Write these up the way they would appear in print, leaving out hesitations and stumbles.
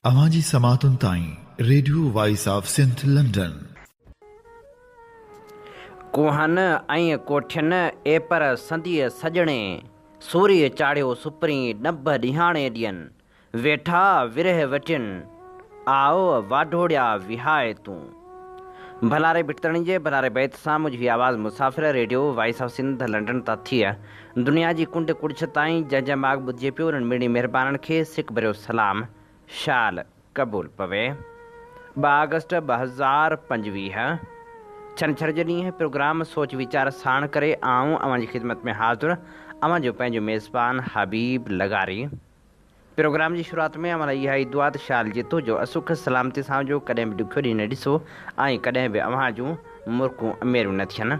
अवांजी समातुन ताईं radio voice of Sindh London. कुहन ऐं कोठियुनि एपर संदीअ सजणे, सूर्य चाढ़ियो सुपरी नभ ॾिहाणे ॾियनि, वेठा विरह वटियुनि, आओ वाढोड़िया विहाए तूं। भलारे बिटतणी जे भलारे बैत सां मुंहिंजी आवाज़ मुसाफ़िर radio voice of Sindh London तां थी दुनिया जी कुंड कुड़छ ताईं जंहिं माग ॿुधिजे पियो उन्हनि ॿिनी महिरबाननि खे सिक भरियो सलाम, शाल क़बूल पवे। 2 अगस्त 2025 छंछर जे ॾींहुं प्रोग्राम सोच वीचार साण करे आऊं अव्हांजी ख़िदमत में हाज़िर अव्हां जो पंहिंजो मेज़बान हबीब लगारी। प्रोग्राम जी शुरूआत में अव्हां लाइ इहा ई दुआ त शाल जितो जो असुख सलामती सां जो कॾहिं बि ॾुखियो ॾींहुं न ॾिसो ऐं कॾहिं बि अव्हां जूं मुर्कूं अमेरूं न थियनि।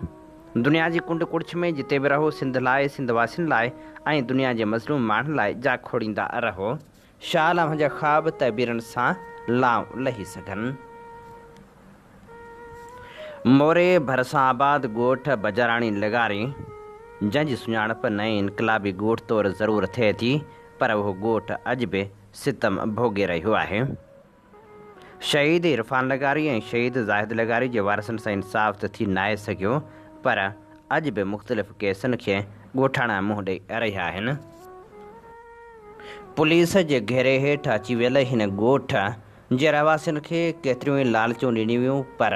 दुनिया जी कुंड कुड़छ में जिते बि रहो सिंध लाइ, सिंध वासियुनि लाइ ऐं दुनिया जे मज़लूम माण्हुनि लाइ जा खोड़ींदा रहो। शाल अव्हांजा ख़्वाब तहबीरनि सां लाऊं लही सघनि। मोरे भरसां आबाद ॻोठ बजाराणी लगारी, जंहिंजी सुञाणप नए इनकलाबी ॻोठ तौरु ज़रूरु थिए थी, पर उहो ॻोठ अॼु बि सितम भोॻे रहियो आहे। शहीद इरफान लगारी ऐं शहीद ज़ाहिद लगारी जे वारसनि सां इंसाफ़ त थी नाहे सघियो, पर अॼु बि मुख़्तलिफ़ केसनि खे ॻोठाणा मुंहुं ॾेई रहिया आहिनि। पुलिस जे घेरे हेठि अची वियल हिन ॻोठ जे रहवासियुनि खे केतिरियूं ई लालचूं ॾिनियूं वियूं, पर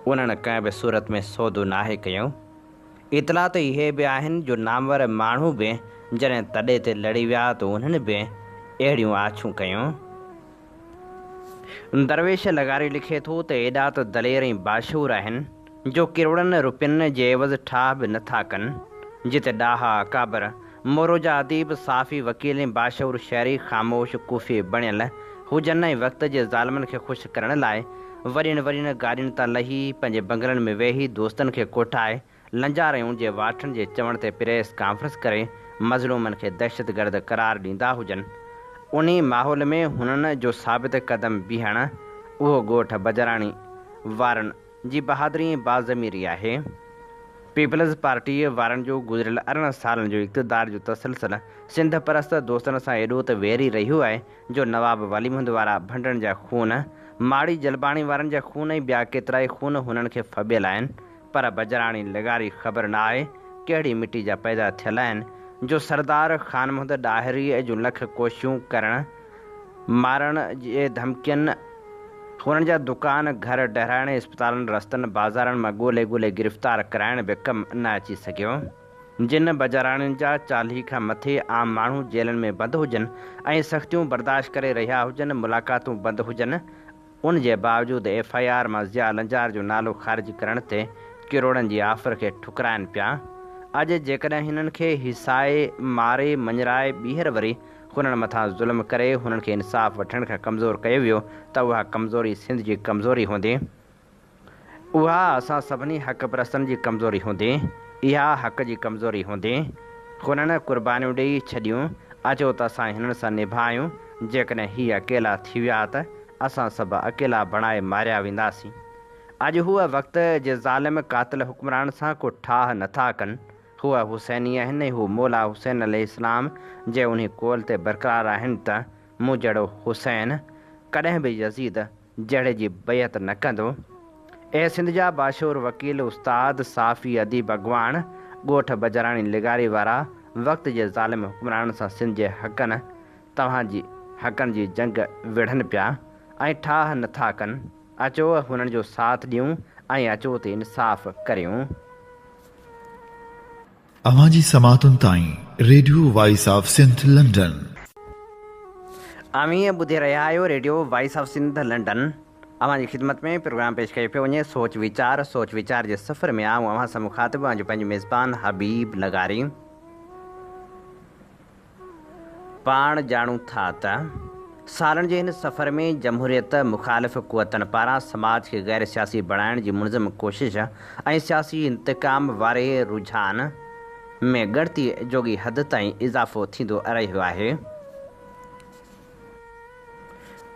उन्हनि कंहिं बि सूरत में सौदो नाहे कयो। इतला त इहे बि आहिनि जो नामवर माण्हू बि जॾहिं तॾे ते लड़ी विया त उन्हनि बि अहिड़ियूं आछूं कयूं। दरवेश लगारी लिखे थो त एॾा त दलेर ऐं बाशूर आहिनि जो किरोड़नि रुपयनि जे एवज़ ठाह बि नथा कनि। जिते ॾाहा अकाबर, मोरोजा अदीब, साफ़ी वकील ऐं बाशूर शहरी ख़ामोश कुफ़ी बणियल हुजनि ऐं वक़्त जे ज़ालिमनि खे ख़ुशि करण लाइ वॾियुनि वॾियुनि गाॾियुनि तां लही पंहिंजे बंगलनि में वेही दोस्तनि खे कोठाए लंजारियूं जे वाठनि जे चवण ते प्रेस कॉन्फ्रेंस करे मज़लूमनि खे दहशतगर्द करार ॾींदा हुजनि, उन माहौल में हुननि जो साबित क़दम बीहण उहो ॻोठ बजाराणी वारनि जी बहादुरी ऐं बाज़मीरी आहे। पीपल्स पार्टीअ वारनि जो गुज़िरियल 18 सालनि जो इक़्तिदार जो तसलसल सिंध परस्त दोस्तनि सां एॾो त वेरी रहियो आहे जो नवाब वाली मुहम्मद वारा भंडण जा खून, माड़ी जलबाणी वारनि जा खून ऐं ॿिया केतिरा ई खून हुननि खे फबियल आहिनि, पर बजाराणी लगारी ख़बर न आहे कहिड़ी मिटी जा पैदा थियल आहिनि जो सरदार ख़ान मोहम्मद ॾाहिरीअ जूं लख कोशिशूं करण, मारण जे धमकियुनि, हुननि जा दुकान, घर डहिराइण, इस्पतालनि, रस्तनि, बाज़ारनि मां ॻोल्हे ॻोल्हे गिरफ़्तार कराइण बि कमु न अची सघियो। जिन बजाराणियुनि जा 40 खां मथे आम माण्हू जेलनि में बंदि हुजनि ऐं सख़्तियूं बर्दाश्त करे रहिया हुजनि, मुलाक़ातूं बंदि हुजनि, उन जे बावजूदि FIR मां ज़िया लंजार जो नालो ख़ारिज करण ते किरोड़नि जी आफ़र खे ठुकराइनि पिया। अॼु जेकॾहिं हिननि खे हिसाए, मारे, मञराए ॿीहर वरी हुननि मथां ज़ुल्म करे हुननि खे इंसाफ़ वठण खां कमज़ोर कयो वियो त उहा कमज़ोरी सिंध जी कमज़ोरी हूंदी, उहा असां सभिनी हक़ परस्तनि जी कमज़ोरी हूंदी, इहा हक़ जी कमज़ोरी हूंदी। हुननि कुर्बानियूं ॾेई छॾियूं, अचो त असां हिननि सां निभायूं। जेकॾहिं हीअ अकेला थी विया त असां सभु अकेला बणाए मारिया वेंदासीं। अॼु हूअ वक़्त जे ज़ालिम कातिल हुक्मरान सां को ठाह नथा कनि। हूअ हुसैनी आहिनि, हू मौला हुसैन अलैहिस्सलाम जे उन कोल ते बरक़रार आहिनि त मूं जहिड़ो हुसैन कॾहिं बि यज़ीद जहिड़े जी बैत न कंदो। ऐं सिंध जा बाशूर वकील, उस्ताद, साफ़ी, अदीब, अॻवान, ॻोठ बजाराणी लगारी वारा वक़्त जे ज़ालिम हुक्मरान सां सिंध जे हक़नि, तव्हांजी हक़नि जी जंग विढ़नि पिया ऐं ठाह नथा कनि। अचो हुननि जो साथ ॾियूं ऐं अचो त इंसाफ़ करियूं। अवांजी समातुन ताईं radio voice of Sindh London. अमीं ॿुधी रहिया आहियो radio voice of Sindh London. अव्हांजी ख़िदमत में प्रोग्राम पेश कयो पियो वञे सोच वीचार जे सफ़र में आऊं अव्हां सां मुखातिब आहियां पंहिंजो मेज़बान हबीब लगारी। पाण ॼाणूं था त सालनि जे हिन सफ़र में जमहूरियत मुख़ालिफ़ क़ुवतनि पारां समाज खे गैर सियासी बणाइण जी मुनज़म कोशिश ऐं सियासी इंतकाम वारे रुझान में ॻणती जोगी हद ताईं इज़ाफ़ो थींदो रहियो आहे।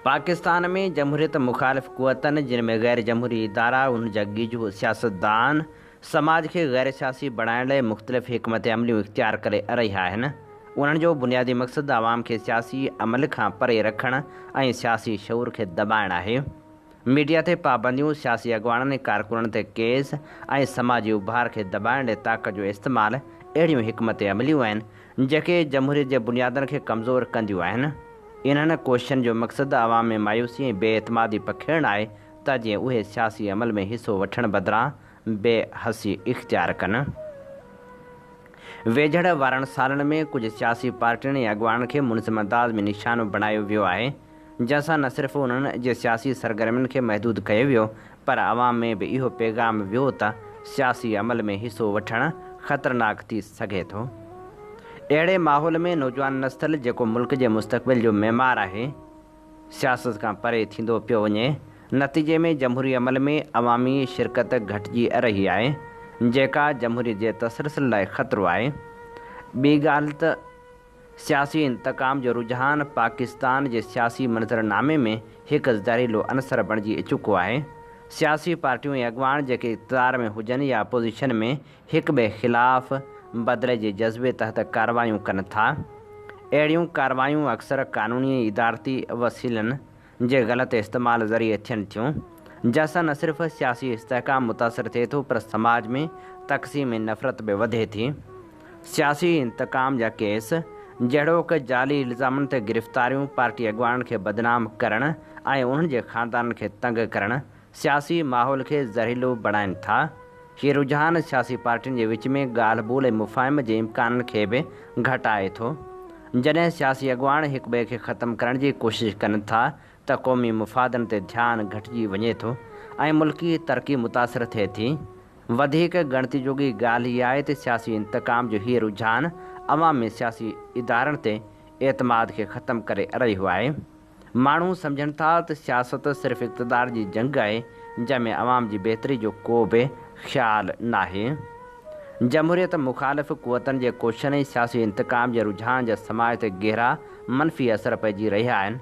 पाकिस्तान में जमहूरियत मुख़ालिफ़ क़ुवतनि, जिन में गैर जमहूरी इदारा, उन जा ॻिझू सियासतदान समाज खे गैर सियासी बणाइण लाइ मुख़्तलिफ़ हिकमत अमलियूं इख़्तियार करे रहिया आहिनि। उन्हनि जो बुनियादी मक़सदु आवाम खे सियासी अमल खां परे रखणु ऐं सियासी शऊर खे दॿाइणु आहे। मीडिया ते पाबंदियूं, सियासी अॻुवाणनि ऐं कारकुननि ते केस ऐं समाजी उभार खे दॿाइण लाइ ताक़त जो इस्तेमालु अहिड़ियूं हिकमत अमलियूं आहिनि जेके जमहूरियत जे बुनियादनि खे कमज़ोर कंदियूं आहिनि। इन्हनि कोशिशनि जो मक़सदु आवाम में मायूसी ऐं बेएतमादी पखेड़णु आहे त जीअं उहे सियासी अमल में हिसो वठण बदिरां बेहसी इख़्तियार कनि। वेझड़ वारनि सालनि में कुझु सियासी पार्टियुनि ऐं अॻुवाणनि खे मुनज़िम अंदाज़ में निशानो बणायो वियो आहे, जंहिंसां न सिर्फ़ु उन्हनि जे सियासी सरगर्मियुनि खे महदूद कयो वियो, पर आवाम में बि इहो पैगाम वियो त सियासी अमल में हिसो वठणु ख़तरनाक थी सघे थो। अहिड़े माहौल में नौजवान नस्ल, जेको मुल्क जे मुस्तक़बिल जो मेमार आहे, सियासत खां परे थींदो पियो वञे। नतीजे में जमहूरी अमल में अवामी शिरकत घटिजी रही आहे, जेका जमहूरियत जे तसलसल लाइ ख़तरो आहे। ॿी ॻाल्हि त सियासी इंतकाम जो रुझान पाकिस्तान जे सियासी मंज़रनामे में हिकु ज़हरीलो अनसर बणिजी चुको आहे। सियासी पार्टियूं ऐं अॻुवान जेके इक़्तिदार में हुजनि या अपोज़िशन में, हिक ॿिए ख़िलाफ़ बदिले जे जज़्बे तहत कार्रवायूं कनि था। अहिड़ियूं कार्रवायूं अक्सर क़ानूनी ऐं इदारती वसीलनि जे ग़लति इस्तेमाल ज़रिए थियनि थियूं, जंहिंसां न सिर्फ़ सियासी इस्तेहकाम मुतासिर थिए थो, पर समाज में तक़सीम ऐं नफ़रत बि वधे थी। सियासी इंतकाम जा केस, जहिड़ोकि जाली इल्ज़ामनि ते गिरफ़्तारियूं, पार्टी अॻुवाणनि खे बदनाम करणु ऐं उन्हनि जे ख़ानदाननि खे तंग करणु, सियासी माहौल खे ज़हरीलो बणाइनि था। हीउ रुझान सियासी पार्टियुनि जे विच में ॻाल्हि ॿोल ऐं मुफ़ाहिम जे इम्काननि खे बि घटाए थो। जॾहिं सियासी अॻुवान हिक ॿिए खे ख़तमु करण जी कोशिशि कनि था त क़ौमी मुफ़ादनि ते ध्यानु घटिजी वञे थो ऐं मुल्की तरक़ी मुतासिर थिए थी। वधीक ॻणती जोॻी ॻाल्हि इहा आहे त सियासी इंतकाम जो हीउ रुझान अवाम में सियासी इदारनि ते एतमाद खे ख़तमु करे रहियो आहे। माण्हू सम्झनि था त सियासत सिर्फ़ु इक़्तिदार जी जंग आहे, जंहिंमें अवाम जी बहितरी जो को बि ख़्यालु नाहे। जमहूरियत मुख़ालिफ़ क़ुवतनि जे कोशिशनि ऐं सियासी इंतकाम जे रुझान जा समाज ते गहरा मनफ़ी असर पइजी रहिया आहिनि।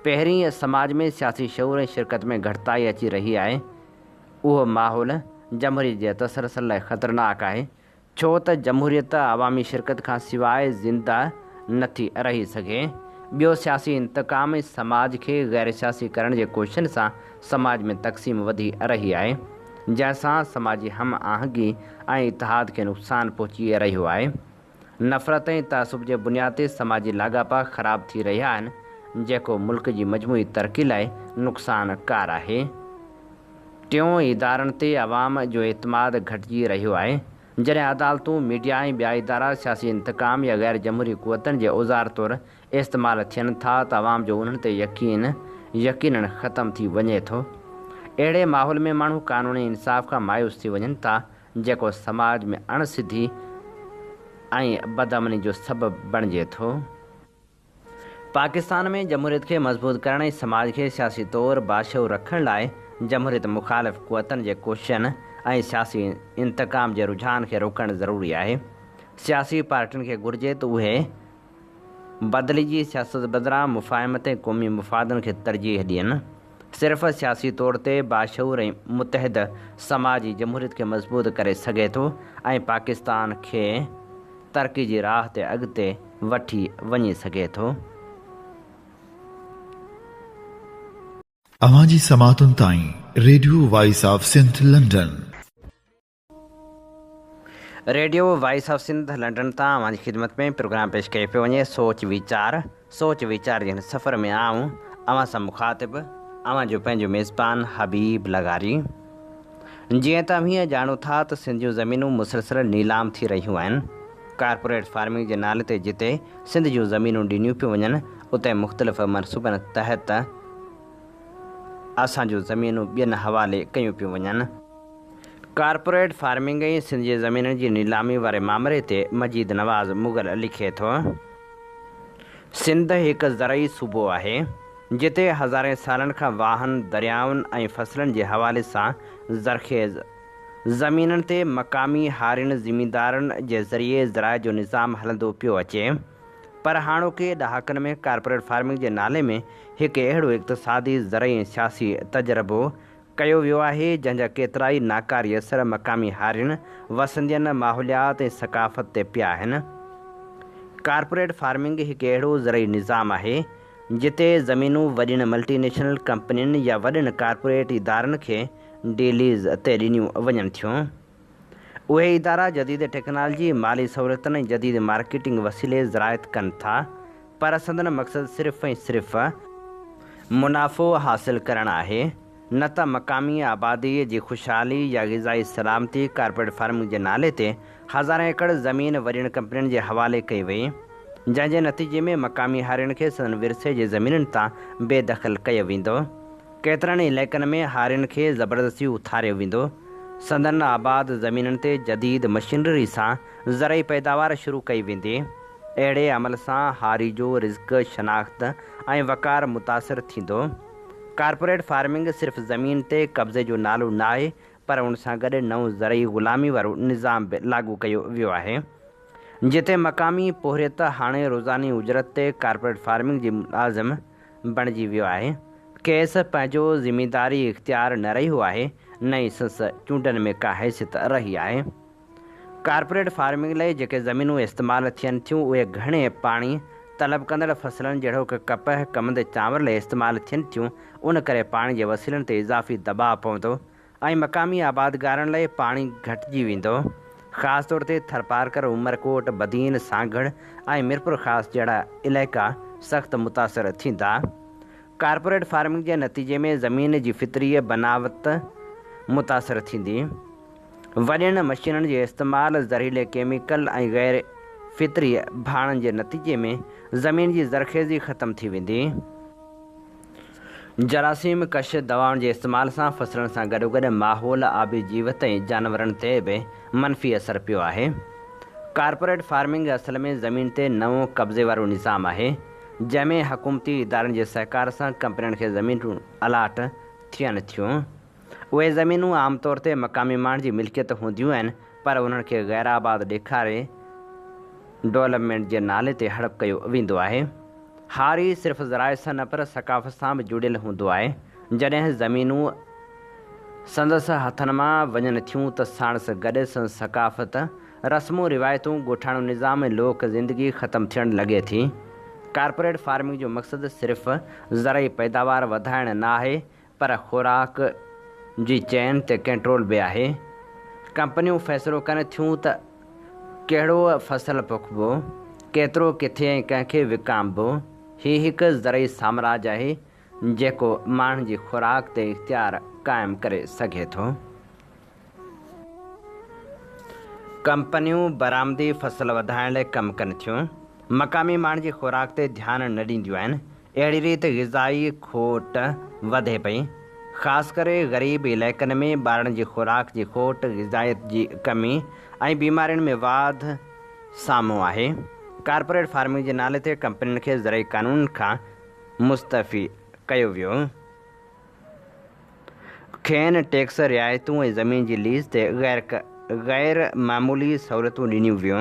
पहिरीं, समाज में सियासी शऊर ऐं शिरकत में घटिताई अची रही आहे। उहो माहौल जमहूरियत जे तसलसल लाइ ख़तरनाक आहे, छो त जमहूरियत अवामी शिरकत खां सवाइ ज़िंदा नथी रही सघे। ॿियो, सियासी इंतकाम ऐं समाज खे गैर सियासी करण जे कोशिशनि सां समाज में तक़सीम वधी रही आहे, जंहिंसां समाजी हम आहंगी ऐं इतिहाद खे नुक़सानु पहुची रहियो आहे। नफ़रत ऐं तअसुब जे बुनियाद ते समाजी लाॻापा ख़राब थी रहिया आहिनि, जेको मुल्क जी मजमूई तरक़ी लाइ नुक़सानकार आहे। टियों, इदारनि ते अवाम जो एतमाद घटिजी रहियो आहे। जॾहिं अदालतूं, मीडिया ऐं ॿिया इदारा सियासी इंतकाम या गैर जमहूरी क़ुवतनि जे औज़ार तौरु इस्तेमालु थियनि था त अवाम जो उन्हनि ते यकीनन ख़तमु थी वञे थो। अहिड़े माहौल में माण्हू क़ानूनी इंसाफ़ खां मायूस थी वञनि था, जेको समाज में अणसिधी ऐं बदअमनी जो सबबु बणिजे थो। पाकिस्तान में जमहूरियत खे मज़बूत करण ऐं समाज खे सियासी तौरु बाशऊर रखण लाइ जमहूरियत मुख़ालिफ़ क़ुवतनि जे कोशिशनि ऐं सियासी इंतकाम जे रुझान खे रोकणु ज़रूरी आहे। सियासी पार्टियुनि खे घुरिजे त उहे बदिलिजी सियासत बदिरां मुफ़ाहिमत ऐं क़ौमी मुफ़ादनि खे तरजीह ॾियनि। सिर्फ़ सियासी तौर ते बाशऊर ऐं मुतहद समाजी जमहूरियत खे मज़बूत करे सघे थो ऐं पाकिस्तान खे तरक़ी जी राह ते अॻिते वठी वञी सघे थो। अवां जी समातुनि ताईं radio voice of Sindh London. Radio voice of Sindh London तां अवां जी ख़िदमत में प्रोग्राम पेश कयो पियो वञे सोच वीचार जे हिन सफ़र में आऊं अवां सां मुखातिब अवां जो पंहिंजो मेज़बान हबीब लगारी। जीअं त हीअं ॼाणो था त सिंध जूं ज़मीनूं मुसलसल नीलाम थी रहियूं आहिनि। कारपोरेट फार्मिंग जे नाले ते जिते सिंध जूं ज़मीनूं ॾिनियूं पियूं वञनि, उते मुख़्तलिफ़ मनसूबनि तहत असांजूं ज़मीनूं ॿियनि हवाले कयूं पियूं वञनि। कारपोरेट फार्मिंग ऐं सिंध जी ज़मीननि जी नीलामी वारे मामले ते मजीद नवाज़ मुग़ल लिखे थो। सिंध हिकु ज़रई सूबो आहे, जिते हज़ारे सालनि खां वाहन, दरियाउनि ऐं फसलनि जे हवाले सां ज़रख़ेज़ ज़मीननि ते मक़ामी हारियुनि ज़मींदारनि जे ज़रिए ज़राए जो निज़ाम हलंदो पियो अचे। पर हाणोके ॾहाकनि में कारपोरेट फार्मिंग जे नाले में हिकु अहिड़ो इक़्तिसादी, ज़रई ऐं सियासी तजुर्बो कयो वियो आहे, जंहिंजा केतिराई नाकारी असर मक़ामी हारियुनि, वसंदियुनि, माहौलियात ऐं सक़ाफ़त ते पिया आहिनि। कारपोरेट फार्मिंग हिकु अहिड़ो ज़रई निज़ाम आहे जिते ज़मीनूं वॾियुनि मल्टीनेशनल कंपनियुनि या वॾनि कारपोरेट इदारनि खे डीलीज़ ते ॾिनियूं वञनि थियूं। उहे इदारा जदीद टेक्नोलॉजी, माली सहूलियतुनि ऐं जदीद मार्केटिंग वसीले ज़रायत कनि था, पर संदन मक़सदु सिर्फ़ु ऐं सिर्फ़ु मुनाफ़ो हासिलु करणु आहे, न त मक़ामी आबादीअ जी ख़ुशहाली या ग़िज़ाई सलामती। कारपोरेट फार्मिंग जे नाले ते हज़ार एकड़ ज़मीन वॾियुनि कंपनियुनि जे हवाले कई वई, जंहिंजे नतीजे में मक़ामी हारियुनि खे संदन विरसे जे ज़मीनुनि तां बेदख़ल कयो वेंदो। केतिरनि इलाइक़नि में हारियुनि खे ज़बरदस्ती उथारियो वेंदो। संदन आबाद ज़मीनुनि ते जदीद मशीनरी सां ज़रई पैदावार शुरू कई वेंदी। अहिड़े अमल सां हारी जो रिज़्क़, शनाख़्त ऐं वक़ार मुतासिर थींदो। कारपोरेट फार्मिंग सिर्फ़ु ज़मीन ते कब्ज़े जो नालो न आहे, पर उन सां गॾु नओं ज़रई ग़ुलामी वारो निज़ाम बि लागू कयो वियो आहे, जिते मक़ामी पोहरियत हाणे रोज़ानी उजरत ते कारपोरेट फार्मिंग जी मुलाज़िम बणिजी वियो आहे। खेसि पंहिंजो ज़िमेदारी इख़्तियार न रहियो आहे, न ई संसद चूंडनि में का हैसियत रही आहे। कारपोरेट फार्मिंग लाइ जेके ज़मीनूं इस्तेमालु थियनि थियूं उहे घणे पाणी तलब कंदड़ फसलनि जहिड़ो कि कपह, कमंद, चांवर लाइ इस्तेमालु थियनि थियूं। उन करे पाणी जे वसीलनि ते इज़ाफ़ी दबाव पवंदो ऐं मक़ामी आबादगारनि लाइ पाणी घटिजी वेंदो। ख़ासि तौर ते थरपारकर, उमरकोट, बदीन, सांगड़ ऐं मिरपुर ख़ासि जहिड़ा इलाइक़ा सख़्तु मुतासिर थींदा। कारपोरेट फार्मिंग जे नतीजे में ज़मीन जी फितरी बनावट मुतासिर थींदी। वॾियुनि मशीननि जे इस्तेमालु, ज़हरीले केमिकल ऐं ग़ैर फितरी भाणनि जे नतीजे में ज़मीन जी ज़रख़ेज़ी ख़तमु थी वेंदी। जरासीम कश दवाउनि जे इस्तेमाल सां फसलनि सां गॾोगॾु माहौल, आबी जीवत ऐं जानवरनि ते बि मनफ़ी असरु पियो आहे। कारपोरेट फार्मिंग असल में ज़मीन ते नओं कब्ज़े वारो निज़ाम आहे, जंहिंमें हुकूमती इदारनि जे सहकार सां कंपनियुनि खे ज़मीनूं अलाट थियनि थियूं। उहे ज़मीनूं आमतौर ते मक़ामी माण्हुनि जी मिल्कियत हूंदियूं आहिनि, पर उन्हनि खे ग़ैर आबाद ॾेखारे डेवलपमेंट जे नाले ते हड़प कयो वेंदो आहे। हारी सिर्फ़ु ज़राए सां न पर सक़ाफ़त सां बि जुड़ियलु हूंदो आहे। जॾहिं ज़मीनूं संदसि हथनि मां वञनि थियूं त साणुसि गॾु संदसि सक़ाफ़त, रस्मूं, रिवायतूं, ॻोठाणो निज़ाम ऐं लोक ज़िंदगी ख़तमु थियणु लॻे थी। कारपोरेट फार्मिंग जो मक़सदु सिर्फ़ु ज़रई पैदावार वधाइणु न आहे, पर ख़ुराक जी चैन ते कंट्रोल बि आहे। कंपनियूं फ़ैसिलो कनि थियूं त कहिड़ो फ़सुलु पोखिबो, केतिरो, किथे ऐं कंहिंखे विकामबो। हीउ हिकु ज़रई साम्राज आहे जेको माण्हुनि जी ख़ुराक ते इख़्तियार क़ाइमु करे सघे थो। कंपनियूं बरामदी फ़सुलु वधाइण लाइ कमु कनि थियूं, मक़ामी माण्हुनि जी ख़ुराक ते ध्यानु न ॾींदियूं आहिनि। अहिड़ी रीति ग़िज़ाई खोट वधे पई, ख़ासि करे ग़रीब इलाइक़नि में। ॿारनि जी ख़ुराक जी खोट, ग़िज़ाइत जी कमी ऐं बीमारियुनि में वाध साम्हूं आहे। कारपोरेट फार्मिंग जे नाले ते कंपनियुनि खे ज़रई क़ानून खां मुस्तफ़ी कयो वियो। खेनि टैक्स रिआयतूं ऐं ज़मीन जी लीज़ ते ग़ैर मामूली सहूलियतूं ॾिनियूं वियूं,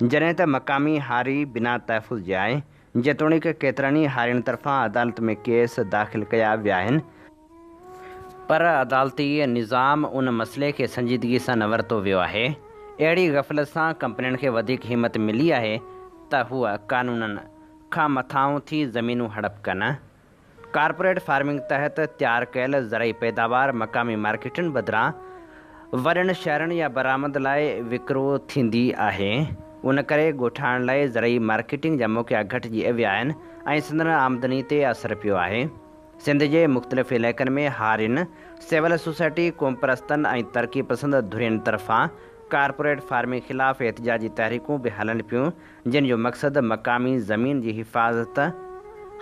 जॾहिं त मक़ामी हारी बिना तहफ़ुज़ जे आहे। जेतोणीकि केतिरनि ई हारियुनि तरफ़ां अदालत में केस दाख़िल कया विया आहिनि, पर अदालती निज़ाम उन मसइले खे संजीदगी सां न वरितो वियो आहे। अहिड़ी ग़फ़लत सां कंपनियुनि खे वधीक हिमत मिली आहे त हूअ क़ानूननि खां मथां थी ज़मीनूं हड़प कनि। कारपोरेट फार्मिंग तहत तयारु कयल ज़रई पैदावार मक़ामी मार्केटुनि बदिरां वॾनि शहरनि या बरामद लाइ विकिरो थींदी आहे। उन करे ॻोठाइण लाइ ज़रई मार्केटिंग जा मौक़ा घटिजी विया आहिनि ऐं संदन आमदनी ते असरु पियो आहे। सिंध जे मुख़्तलिफ़ इलाइक़नि में हारियुनि, सिविल सोसाइटी, क़ौम परस्तनि ऐं तरक़ी पसंद धुरियुनि तरफ़ां कारपोरेट फार्मिंग ख़िलाफ़ एहतिजाजी तहरीकूं बि हलनि पियूं, जिन जो मक़सदु मक़ामी ज़मीन जी हिफ़ाज़त,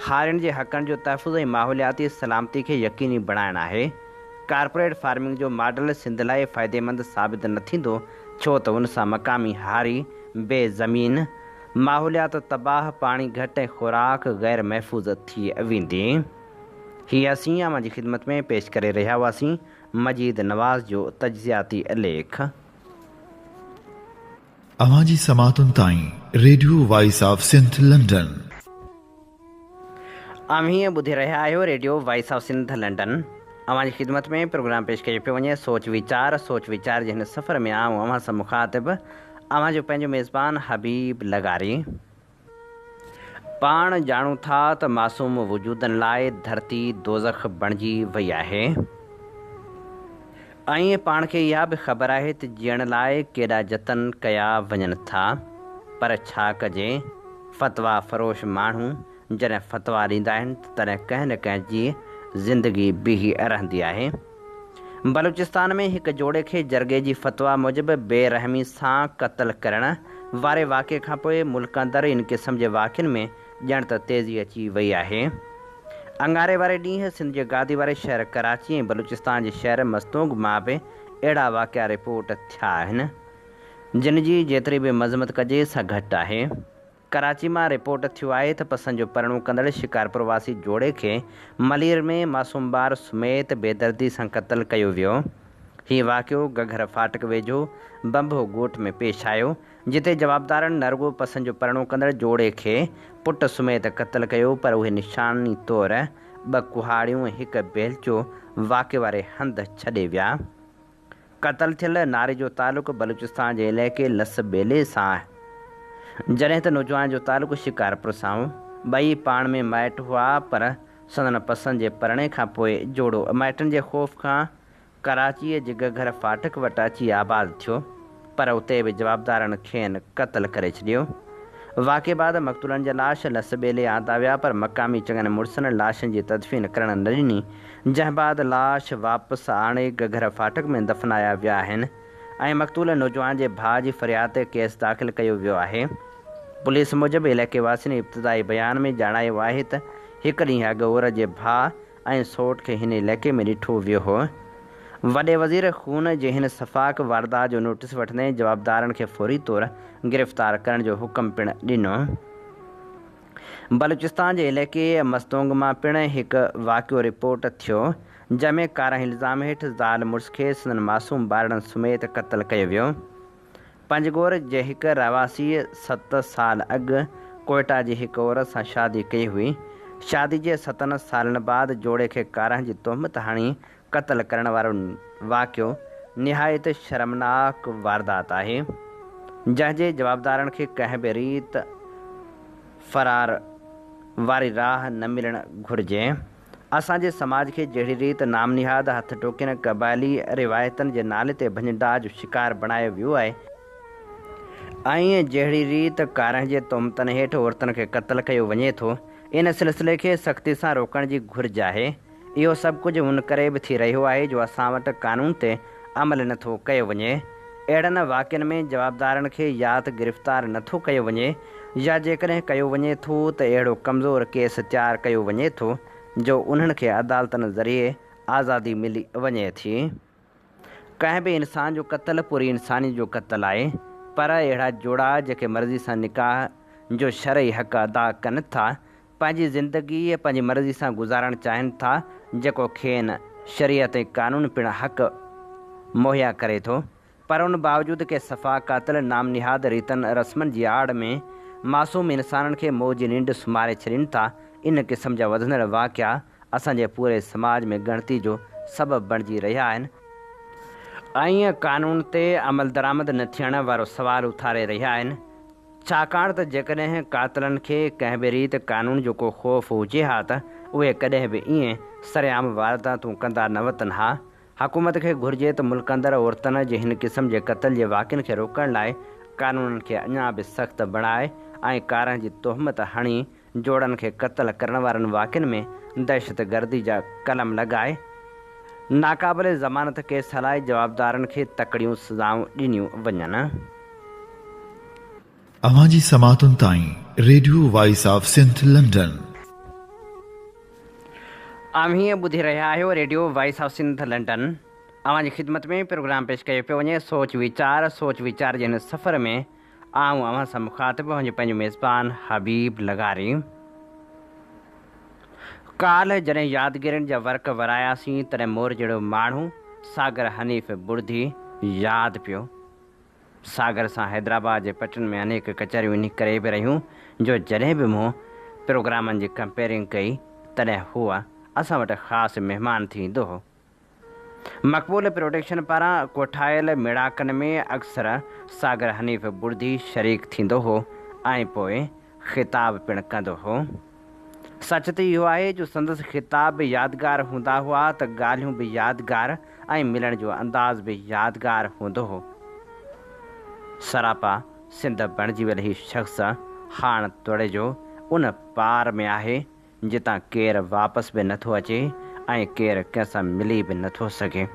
हारियुनि जे हक़नि जो तहफ़ुज़ ऐं माहौलियाती सलामती खे यकीनी बणाइणु आहे। कारपोरेट फार्मिंग जो मॉडल सिंध लाइ फ़ाइदेमंद साबित न थींदो, छो त उन सां मक़ामी हारी बेज़मीन, माहौलियात तबाह, पाणी घटि ऐं ख़ुराक ग़ैर महफ़ूज़ थी वेंदी। हीअ असीं अवां जी ख़िदमत में पेश करे रहिया हुआसीं मजीद नवाज़ जो तज्ज़ियाती लेख। अवां जी समातुनि ताईं radio voice of Sindh London. हीअं ॿुधी रहिया आहियो radio voice of Sindh London. अवां जी ख़िदमत में प्रोग्राम पेश कयो पियो वञे सोच वीचार जे हिन सफ़र में आऊं अवां सां मुख़ातिब अवां जो पंहिंजो मेज़बान हबीब लगारी। पाण ॼाणूं था त मासूम वजूदनि लाइ धरती दोज़ख बणिजी वई आहे ऐं पाण खे इहा बि ख़बर आहे त जीअण लाइ केॾा जतन कया वञनि था, पर छा कजे, फ़तवा फ़रोश माण्हू जॾहिं फ़तवा ॾींदा आहिनि तॾहिं कंहिं न कंहिं जी ज़िंदगी बीही रहंदी आहे। बलूचिस्तान में हिकु जोड़े खे जरगे जी फ़तवा मूजिबि बेरहमी सां क़त्ल करण वारे वाक़े खां पोइ मुल्क अंदरि इन क़िस्म जे वाक़िअनि में ॼण त तेज़ी अची वई आहे। अंगारे वारे ॾींहुं सिंध जे गादी वारे शहर कराची ऐं बलूचिस्तान जे शहर मस्तूंग मां बि अहिड़ा वाक़िआ रिपोर्ट थिया आहिनि जिन जी जेतिरी बि मज़मत कजे सा घटि आहे। कराची मां रिपोर्ट थियो आहे त पसंदि जो परणो कंदड़ शिकारपुर वासी जोड़े खे मलीर में मासूम ॿार समेत बेदर्दी सां क़त्ल कयो वियो। हीउ वाक़ियो गघर फाटक वेझो बंबो ॻोठ में पेश आयो, जिते जवाबदारनि न रुॻो पसंदि जो परणो कंदड़ जोड़े खे पुट समेत क़त्ल कयो, पर उहे निशानी तौरु 2 कुहाड़ियूं ऐं 1 बेलचो वाक़े वारे हंधि छॾे विया। क़त्ल थियल नारे जो तालुक़ु बलूचिस्तान जे इलाइक़े लसबेले सां आहे, जॾहिं त नौजवान जो तालुक़ु शिकारपुर सां हो। ॿई पाण में माइट हुआ, पर संदन पसंदि जे परणें खां पोइ जोड़ो माइटनि जे ख़ौफ़ खां कराचीअ जे गघर फाटक वटि अची आबाद थियो, पर उते बि जवाबदारनि खेनि क़त्ल करे छॾियो। वाक़े बाद मक़तूलनि जा लाश लसबेले आंदा विया, पर मक़ामी चङनि मुड़ुसनि लाशनि जी तदफ़ीन करण न ॾिनी, जंहिं बाद लाश वापसि आणे गघर फाटक में दफ़नाया विया आहिनि ऐं मक़तूल नौजवान जे भाउ जी फ़रियाद ते केस दाख़िल कयो वियो आहे। पुलिस मूजिबि इलाइक़े वासियुनि इब्तिदाई बयान में ॼाणायो आहे त हिकु ॾींहुं अॻु ओर जे भाउ ऐं सौट खे हिन इलाइक़े में ॾिठो वियो हो। वॾे वज़ीर खून जे हिन सफ़ाक वारदात जो नोटिस वठंदे जवाबदारनि खे फौरी तौरु गिरफ़्तार करण जो हुकुम पिणु ॾिनो। बलूचिस्तान जे इलाइक़े मस्तोंग मां पिणु हिकु वाक़ियो रिपोर्ट थियो, जंहिंमें कारा इल्ज़ाम हेठि ज़ाल मुड़ुस खे संदनि मासूम ॿारनि समेत क़त्ल कयो वियो। पंजगोर जे हिकु रहवासी 7 साल अॻु कोयटा जी हिकु औरत सां शादी कई हुई। शादी जे 7 सालनि बाद जोड़े खे कारह जी तोहमत हणी क़त्ल करण वारो वाक़ियो निहायत शर्मनाक वारदात आहे, जंहिंजे जवाबदारनि खे कंहिं बि रीत फ़रार वारी राह न मिलणु घुरिजे। असांजे समाज खे जहिड़ी रीति नामनिहाद हथ टोकिन क़बाइली रिवायतनि जे नाले ते भञिडा जो शिकार बणायो वियो आहे ऐं जहिड़ी रीति कारह जे तोहमतनि हेठि औरतुनि खे क़त्ल कयो वञे थो, इन सिलसिले खे सख़्ती सां रोकण जी घुरिज आहे। इहो सभु कुझु उन करे बि थी रहियो आहे जो असां वटि कानून ते अमल नथो कयो वञे। अहिड़नि वाक़िअनि में जवाबदारनि खे या त गिरफ़्तार नथो कयो वञे, या जेकॾहिं कयो वञे थो त अहिड़ो कमज़ोर केस तयारु कयो वञे थो जो उन्हनि खे अदालतनि ज़रिए आज़ादी मिली वञे थी। कंहिं बि इंसान जो क़त्ल पूरी इंसानी जो क़त्ल आहे, पर अहिड़ा जोड़ा जेके मर्ज़ी सां निकाह जो शरई हक़ अदा कनि था, पंहिंजी ज़िंदगी पंहिंजी मर्ज़ी सां गुज़ारणु चाहिनि था, जेको खेनि शरीयत ऐं कानून पिणु हक़ मुहैया करे थो, पर उन बावजूदि के सफ़ा क़ातिल नामनिहाद रीतनि रस्मनि जी आड़ में मासूम इंसाननि खे मौज जी निंड सुम्हारे छॾीनि था। इन क़िस्म जा वधंदड़ वाक़िआ असांजे पूरे समाज में ॻणती जो सबबु बणिजी रहिया आहिनि ऐं कानून ते अमल दरामद न थियण वारो सवाल उथारे रहिया आहिनि, छाकाणि त जेकॾहिं क़ातिलनि खे कंहिं बि रीति कानून जो को ख़ौफ़ हुजे हा त उहे कॾहिं बि ईअं सरेआम वारदातूं कंदा न वतनि हा। हुकूमत खे घुरिजे त मुल्क अंदरि औरतुनि जे हिन क़िस्म जे क़त्ल जे वाक़िअनि खे रोकण लाइ कानूननि खे अञा बि सख़्तु बणाए ऐं कारह जी तोहमत हणी जोड़नि खे क़त्ल करण वारनि वाक़िअनि में दहशत गर्दी जा कलम लॻाए नाक़ाबिल ज़मानत केस हलाए जवाबदारनि खे तकड़ियूं सज़ाऊं ॾिनियूं वञनि। अवांजी समातुनि ताईं radio voice of Sindh London. हीअं ॿुधी रहिया आहियो radio voice of Sindh London. अवांजी ख़िदमत में प्रोग्राम पेश कयो पियो वञे सोच वीचार जे हिन सफ़र में आऊं अवां सां मुखातिब पंहिंजो मेज़बान हबीब लगारी। काल्ह जॾहिं यादगिरियुनि जा वर्क वरायासीं तॾहिं मोर जहिड़ो माण्हू सागर हनीफ़ बुर्धी यादि पियो। सागर सां हैदराबाद जे पटनि में अनेक कचहरियूं इन करे बि रहियूं जो जॾहिं बि मूं प्रोग्रामनि जी कंपेयरिंग कई तॾहिं हूअ असां वटि ख़ासि महिमान थींदो हो। मक़बूल प्रोडक्शन पारां कोठायल मेड़ाकनि में अक्सर सागर हनीफ़ बुर्धी शरीक थींदो हो ऐं पोइ ख़िताब पिणु कंदो हो। सच त इहो आहे जो संदसि ख़िताब बि यादगार हूंदा हुआ त ॻाल्हियूं बि यादगार ऐं मिलण जो अंदाज़ बि यादगार हूंदो हो। सरापा सिंध बणिजी वियल हीउ शख़्स हाणे तोड़े जो उन पार में आहे जितां केरु वापसि बि नथो अचे ऐं केरु कंहिंसां मिली बि नथो सघे।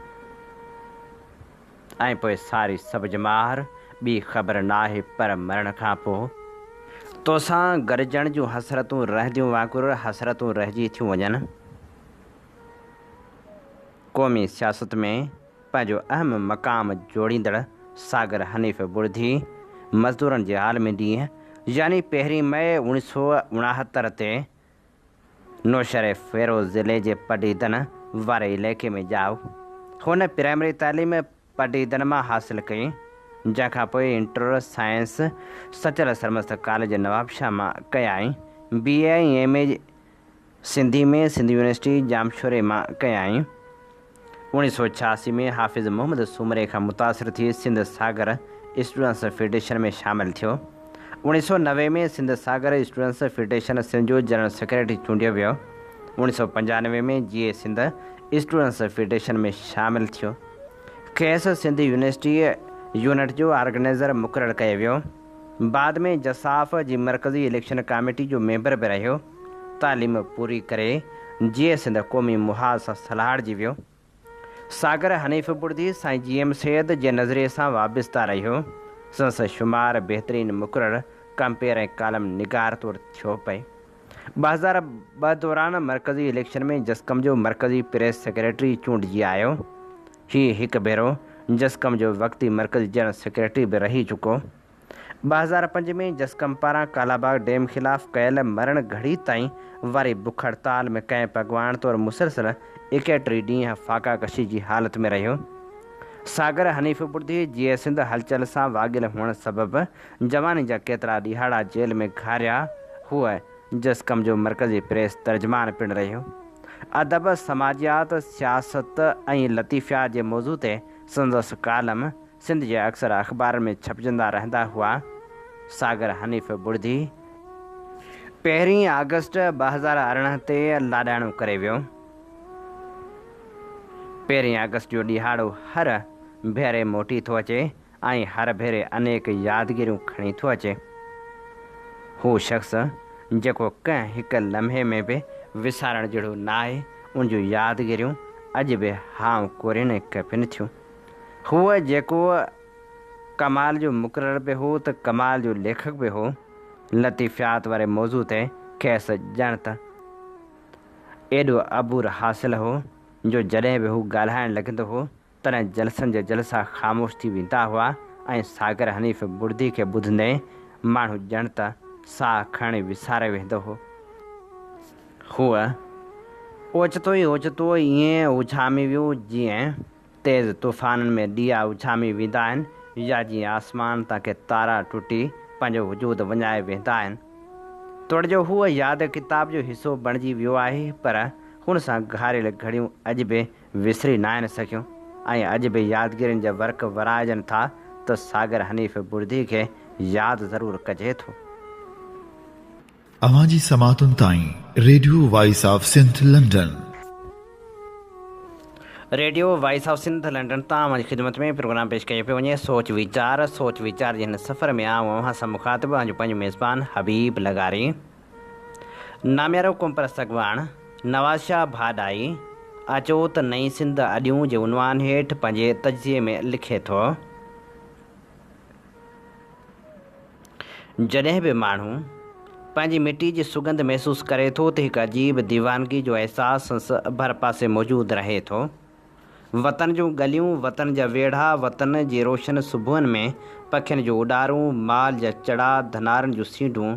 ऐं पोइ सारी सभु जमार ॿी ख़बर न आहे, पर मरण खां पोइ तोसां गॾिजण जूं हसरतूं रहंदियूं वांगुरु हसरतूं रहिजी थियूं वञनि। क़ौमी सियासत में पंहिंजो अहम मक़ाम जोड़ींदड़ सागर हनीफ़ बुर्दी मज़दूरनि जे आलमी ॾींहुं यानी 1 मई 1969 ते नौशहर फ़ेरोज़ ज़िले जे पडीदन वारे इलाइक़े में ॼाओ। हुन प्राइमरी तालीम पडीदन मां हासिलु कई, जंहिंखां पोइ inter science Sachal Sarmast college Nawabshah मां कयाई। BA ऐं MA सिंधी में सिंध यूनिवर्सिटी जामशोरे मां कयाई। 1986 में हाफ़िज़ मोहम्मद सूमरे खां मुतासिर थी सिंध सागर स्टूडेंट्स फेडरेशन में शामिल थियो। 1990 में सिंध सागर स्टूडेंट्स फेडरेशन सिंध जो जनरल सेक्रेटरी चूंडियो वियो। 1995 में GA सिंध स्टूडेंट्स फेडरेशन में शामिल थियो। खेसि सिंध यूनिवर्सिटी यूनिट जो ऑर्गेनाइज़र मुक़ररु कयो वियो। बाद में जसाफ़ जी मरकज़ी इलेक्शन कमेटी जो मेंबर बि रहियो। तालीम पूरी करे GA सिंध क़ौमी मुहाज़ सां सलाहड़जी वियो। सागर हनीफ़ बुर्दी साईं GM सैद जे नज़रिए सां वाबस्ता रहियो। संदसि शुमार बहितरीन मुक़ररु कंपेयर ऐं कालम निगार तौरु थियो पए। 2002 दौरान मरकज़ी इलेक्शन में जसकम जो मरकज़ी प्रेस सेक्रेटरी चूंडिजी आयो। हीउ हिकु भेरो जसकम जो वक़्ती मरकज़ी जनरल सेक्रेटरी बि रही चुको। 2005 में जसकम पारां कालाबाग डैम ख़िलाफ़ कयल मरण घड़ी ताईं वारी बुख हड़ताल में कंहिं पकवान तौरु मुसलसल 31 ॾींहं फाका कशी जी हालत में रहियो। सागर हनीफ़ बुर्दी GA सिंध हलचल सां वाॻियल हुअण सबबि जवानी जा केतिरा ॾिहाड़ा जेल में घारिया। हूअ जसकम जो मरकज़ी प्रेस तर्जमान पिणु रहियो। अदब, समाजियात, सियासत ऐं लतीफ़िया जे मौज़ू ते संदसि कालम सिंध जे अक्सर अख़बार में छपजंदा रहंदा हुआ। सागर हनीफ़ बुर्दी 1 अगस्त 2018 ते लाॾाणो करे वियो। 1 अगस्त जो ॾिहाड़ो हर भेरे मोटी थो अचे ऐं हर भेरे अनेक यादगिरियूं खणी थो अचे। हू शख़्स जेको कंहिं हिकु लम्हे में बि विसारण जहिड़ो न आहे, उन जूं यादगिरियूं अॼु बि हाउ कोरीने कपिन थियूं। हूअ जेको कमाल जो मुक़ररु बि हो त कमाल जो लेखक बि हो। लतीफ़ियात वारे मौज़ू ते खेसि ॼण त एॾो अबूर हासिलु हो जो जॾहिं बि हू ॻाल्हाइणु लॻंदो हो तॾहिं जलसनि जा जलसा ख़ामोश थी वेंदा हुआ ऐं सागर हनीफ़ बुर्दी खे ॿुधंदे माण्हू ॼण त साह खणी विसारे वेंदो हो। हूअ ओचितो ई ओचितो ईअं उछामी वियो जीअं तेज़ तूफ़ाननि में ॾीआ उछामी वेंदा आहिनि या जीअं आसमान तां के तारा टुटी पंहिंजो वजूद वञाए वेंदा आहिनि। तोड़ जो हूअ यादि किताब जो हिसो बणिजी वियो आहे, पर हुन सां घारियल घड़ियूं अॼु बि विसरी न आहिनि सघियूं ऐं अॼु बि यादगिरियुनि जा वर्क वराइजनि था त सागर हनीफ़ बुर्दी खे यादि ज़रूरु कजे थो। अवांजी समातुनि ताईं radio voice of Sindh London. Radio voice of Sindh London तां अवांजी ख़िदमत में प्रोग्राम पेश कयो पियो वञे। सोच वीचार जे हिन सफ़र में आऊं अव्हां सां मुखातिब आहियो पंहिंजो मेज़बान हबीब लगारी। नाम्यारो कुंपर सगवान नवाज़शाह भाॾाई अचो त नई सिंध अॾियूं जे उनवान हेठि पंहिंजे तजिए में लिखे थो। जॾहिं बि माण्हू पंहिंजी मिटी जी सुगंध महसूसु करे थो त हिकु अजीब दीवानगी जो अहसासु भर पासे मौजूदु रहे थो। वतन जूं गलियूं, वतन जा वेढ़ा, वतन जी रोशन सुबुहनि में पखियुनि जो उॾारूं, माल जा चड़ा, धनारनि जूं सीढ़ूं,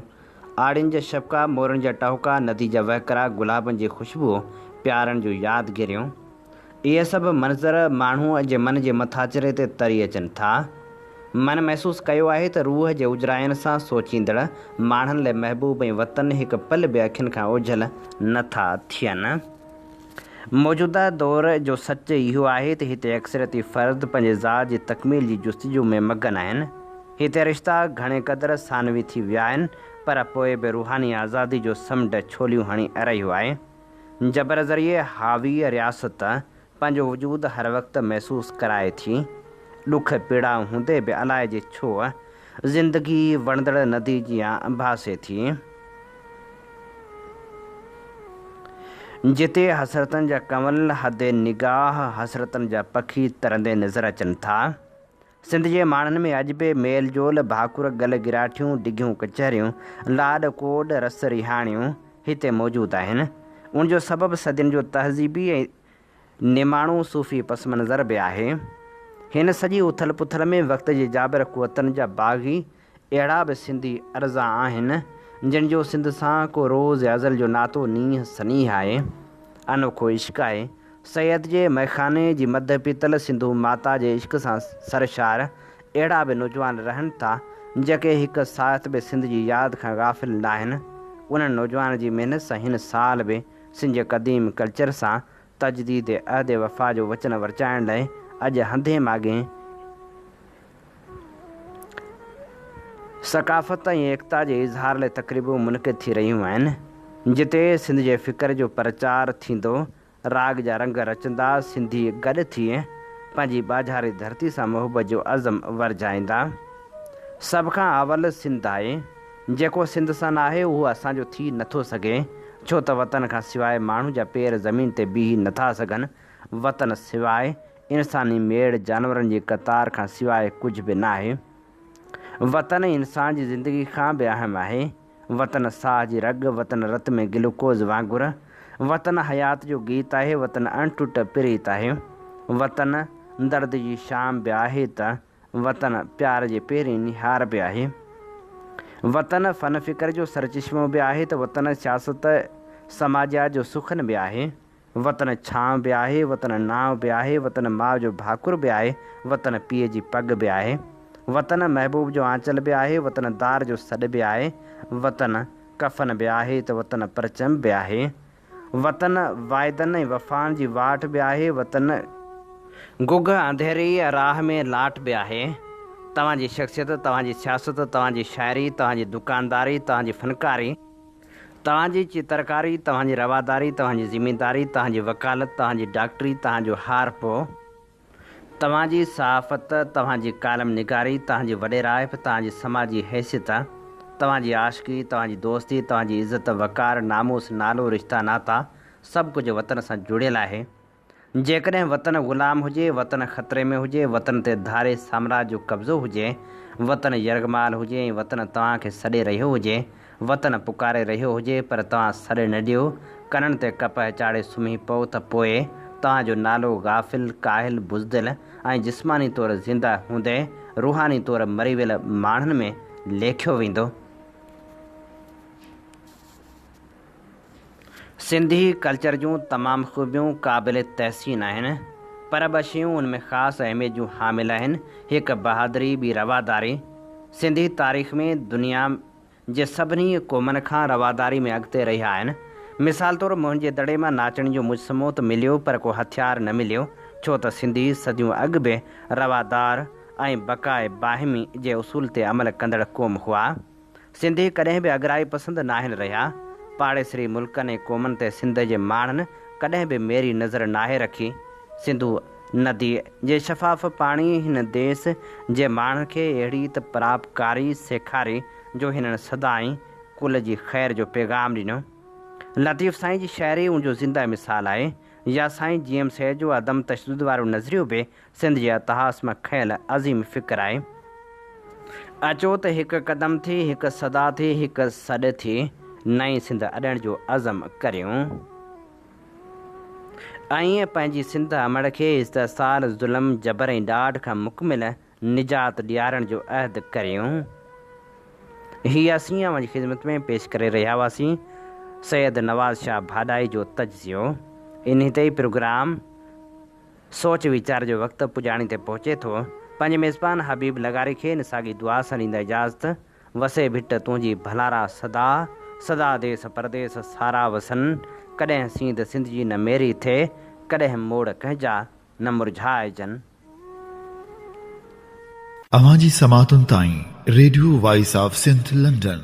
आड़ियुनि जा शबका, मोरनि जा टहुका, नदी जा वहकरा, गुलाबनि जी ख़ुशबू, प्यारनि जूं यादगिरियूं, इहे सभु मंज़र माण्हूअ जे मन जे मथाचरे ते तरी अचनि था। मन महसूसु कयो आहे त रूह जे उजराइण सां सोचींदड़ माण्हुनि लाइ महबूब ऐं वतन हिकु पल बि अखियुनि खां ओझल नथा थियनि। मौजूदा दौर जो सच इहो आहे त हिते अक्सरियती फ़र्द पंहिंजे ज़ात जी तकमील जी जुस्तजू में मगन आहिनि। हिते रिश्ता घणे क़दुरु सानवी थी विया आहिनि, पर पोइ बि रूहानी आज़ादी जो समुंड छोलियूं हणी रहियो आहे। जबर ज़रिए हावी रियासत पंहिंजो वजूद हर वक़्तु महसूसु कराए थी। ॾुख पीड़ा हूंदे बि अलाए जे छो ज़िंदगी वणंदड़ नदी जीअं भासे थी। जिते हसरतनि जा कंवल हदे निगाह हसरतनि जा पखी तरंदे नज़र अचनि था। सिंध जे माण्हुनि में अॼु बि मेल जोल, भाकुर, गल गिराठियूं, डिघियूं कचहरियूं, लाॾ कोड, रस रिहाणियूं हिते मौजूदु आहिनि। उनजो सबबु सदियुनि जो तहज़ीबी ऐं निमाणो सूफ़ी पस मंज़र बि आहे। हिन सॼी उथल पुथल में वक़्त जे जाबिर क़ुवतनि जा बाग़ी अहिड़ा बि सिंधी अर्ज़ा आहिनि जिन जो सिंध सां को रोज़ अज़ल जो नातो नीह सनीह आहे, अनोखो इश्क़ आहे। सैयद जे मैखाने जी मद पीतल सिंधू माता जे इश्क़ सां सरशार अहिड़ा बि नौजवान रहनि था जेके हिकु साथ बि सिंध जी यादि खां गाफ़िल न आहिनि। उन्हनि नौजवान जी महिनत सां हिन साल बि सिंध जे क़दीम कल्चर सां तजदीद अहद वफ़ा जो वचन वरचाइण लाइ अॼु हंधे मागे सकाफ़त ऐं एकता जे इज़हार लाइ तक़रीबूं मुनक़िद थी रहियूं आहिनि। जिते सिंध जे फ़िक्र जो प्रचार थींदो, राग जा रंग रचंदा, सिंधी गॾु थी पंहिंजी ॿाझारी धरती सां मोहबत जो अज़म वरजाईंदा। सभ खां अवल सिंध आहे। जेको सिंध सां न आहे उहो असांजो थी नथो सघे, छो त वतन खां सवाइ माण्हू जा पेर ज़मीन ते बीह नथा सघनि। वतन सवाइ इंसानी मेड़, जानवरनि जी क़तार खां सवाइ कुझु बि न आहे। वतन इंसान जी ज़िंदगी खां बि अहम आहे। वतन साह जी रग, वतन रत में ग्लूकोज़ वांगुरु, वतन हयात जो गीत आहे, वतन अणटुट प्रीत आहे। वतन दर्द जी शाम बि आहे त वतन प्यार जे पहिरीं निहार बि आहे। वतन फ़न फ़िक्र जो सरचश्मो बि आहे त वतन सियासत समाजियात जो सुखन बि आहे। वतन छांव बि आहे, वतन नाव बि आहे, वतन माउ जो भाकुर बि आहे, वतन पीउ जी पग बि आहे। वतन महबूब जो आंचल बि आहे, वतन दार जो सॾ बि आहे। वतन कफ़न बि आहे त वतन परचम बि आहे। वतन वाइदनि ऐं वफ़ान जी वाट बि आहे। वतन गुग अंधेरी राह में लाट बि आहे। तव्हांजी शख़्सियत, तव्हांजी सियासत, तव्हांजी शाइरी, तव्हांजी दुकानदारी, तव्हांजी फ़नकारी, तव्हांजी चित्रकारी, तव्हांजी रवादारी, तव्हांजी ज़िमेदारी, तव्हांजी वकालत, तव्हांजी डॉक्टरी, तव्हांजो हारपो, तव्हांजी सहाफ़त, तव्हांजी कालम निगारी, तव्हांजी वॾेराइप, तव्हांजी समाजी हैसियत, तव्हांजी आशिकी, तव्हांजी दोस्ती, तव्हांजी इज़त, वक़ार, नामूस, नालो, रिश्ता, नाता, सभु कुझु वतन सां जुड़ियल आहे। जेकॾहिं वतन ग़ुलाम हुजे, वतन ख़तरे में हुजे, वतन ते धारे साम्राज्य जो कब्ज़ो हुजे, वतन यरगमाल हुजे ऐं वतन तव्हांखे सॾे रहियो हुजे, वतन पुकारे रहियो हुजे पर तव्हां सॾ न ॾियो, कननि ते कपह चाढ़े सुम्ही पओ त पोइ तव्हांजो नालो गाफ़िल, काहिल, बुज़दिल ऐं जिस्मानी तौरु ज़िंदा हूंदे रूहानी तौरु मरी वियल माण्हुनि में लेखियो वेंदो। सिंधी कल्चर जूं तमामु ख़ूबियूं क़ाबिल तहसीन आहिनि, पर ॿ शयूं उन में ख़ासि अहमियत जूं हामिल आहिनि। हिकु बहादुरी, ॿी रवादारी। सिंधी तारीख़ में दुनिया जे सभिनी क़ौमनि खां रवादारी में अॻिते रहिया आहिनि। मिसाल तौरु मुंहिंजे दड़े मां नाचण जो मुजसमो त मिलियो पर को हथियार न मिलियो, छो त सिंधी सदियूं अॻु बि रवादार ऐं बक़ाए बाहिमी जे उसूल ते अमल कंदड़ क़ौम हुआ। सिंधी कॾहिं बि अगराई पसंदि न आहिनि रहिया। पाड़ेसरी मुल्कनि ऐं क़ौमनि ते सिंध जे माण्हुनि कॾहिं बि मेरी नज़र नाहे रखी। सिंधु नदी जे शफ़ाफ़ पाणी हिन देश जे माण्हुनि खे अहिड़ी त परापकारी सेखारी जो हिननि सदाईं कुल जी ख़ैर जो पैगाम ॾिनो। लतीफ़ साईं जी शाइरी उनजो ज़िंदा मिसाल आहे। या साईं जीएम सैद जो अदम तशद्दुद वारो नज़रियो बि सिंध जे इतिहास मां खयल अज़ीम फ़िक्र आहे। अचो त हिकु क़दम थी, हिकु सदा थी, हिकु सॾ थी, नई सिंध अॾण जो अज़म करियूं ऐं पंहिंजी सिंध अमड़ खे इस्तेसाल, ज़ुल्म, जबर ऐं ॾाढ खां मुकमिल निजात ॾियारण जो अहद करियूं। हीअ असीं अवां जी ख़िदमत में पेश करे रहिया हुआसीं सैयद नवाज़ शाह भाॾाई जो तज्ज़ियो। इन ते ई प्रोग्राम सोच वीचार जो वक़्तु पुॼाणी ते पहुचे थो। पंहिंजे मेज़बान हबीब लगारी खे इन साॻी दुआ सां ॾींदा इजाज़त। वसे भिट तुंहिंजी भलारा सदा, सदा देस परदेस सारा वसन। कॾहिं सींद सिंध जी न मेरी थिए, कॾहिं मोड़ कंहिंजा न मुरझाइजनि। अवां जी समातुनि ताईं radio voice of Sindh London